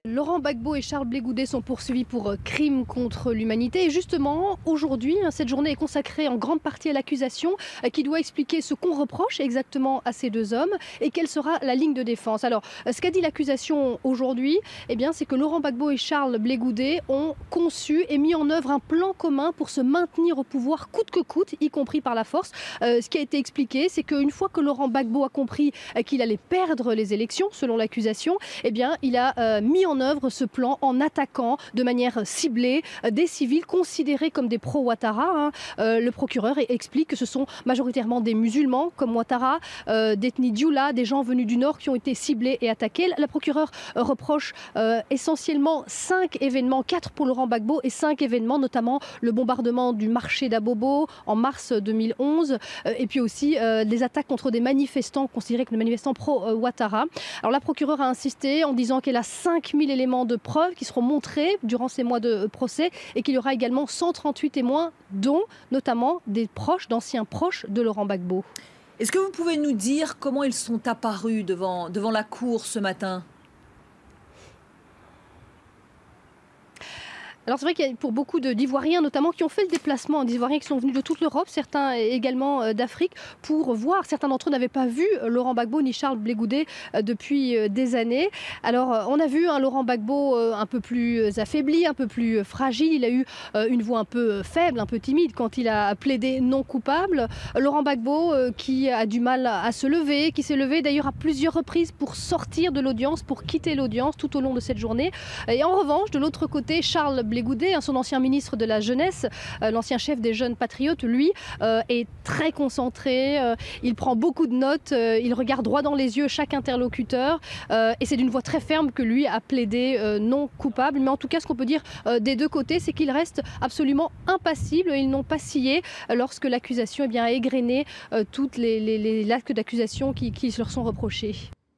Laurent Gbagbo et Charles Blé Goudet sont poursuivis pour crimes contre l'humanité. Et justement, aujourd'hui, cette journée est consacrée en grande partie à l'accusation qui doit expliquer ce qu'on reproche exactement à ces deux hommes et quelle sera la ligne de défense. Alors, ce qu'a dit l'accusation aujourd'hui, c'est que Laurent Gbagbo et Charles Blé Goudet ont conçu et mis en œuvre un plan commun pour se maintenir au pouvoir coûte que coûte, y compris par la force. Ce qui a été expliqué, c'est qu'une fois que Laurent Gbagbo a compris qu'il allait perdre les élections, selon l'accusation, il a mis en œuvre ce plan en attaquant de manière ciblée des civils considérés comme des pro-Ouattara. Le procureur explique que ce sont majoritairement des musulmans comme Ouattara, d'ethnie Dioula, des gens venus du Nord qui ont été ciblés et attaqués. La procureure reproche essentiellement 5 événements, 4 pour Laurent Gbagbo et 5 événements, notamment le bombardement du marché d'Abobo en mars 2011 et puis aussi des attaques contre des manifestants considérés comme des manifestants pro-Ouattara. Alors la procureure a insisté en disant qu'elle a 5000 éléments de preuves qui seront montrés durant ces mois de procès et qu'il y aura également 138 témoins, dont notamment des proches, d'anciens proches de Laurent Gbagbo. Est-ce que vous pouvez nous dire comment ils sont apparus devant la cour ce matin ? Alors c'est vrai qu'il y a pour beaucoup d'Ivoiriens notamment qui ont fait le déplacement, d'Ivoiriens qui sont venus de toute l'Europe, certains également d'Afrique, pour voir. Certains d'entre eux n'avaient pas vu Laurent Gbagbo ni Charles Blé Goudet depuis des années. Alors on a vu Laurent Gbagbo un peu plus affaibli, un peu plus fragile. Il a eu une voix un peu faible, un peu timide quand il a plaidé non coupable. Laurent Gbagbo qui a du mal à se lever, qui s'est levé d'ailleurs à plusieurs reprises pour sortir de l'audience, pour quitter l'audience tout au long de cette journée. Et en revanche, de l'autre côté, Charles Blé Goudet, son ancien ministre de la Jeunesse, l'ancien chef des Jeunes Patriotes, lui, est très concentré, il prend beaucoup de notes, il regarde droit dans les yeux chaque interlocuteur et c'est d'une voix très ferme que lui a plaidé non coupable. Mais en tout cas, ce qu'on peut dire des deux côtés, c'est qu'ils restent absolument impassibles, ils n'ont pas scié lorsque l'accusation a égrené toutes les actes d'accusation qui leur sont reprochés.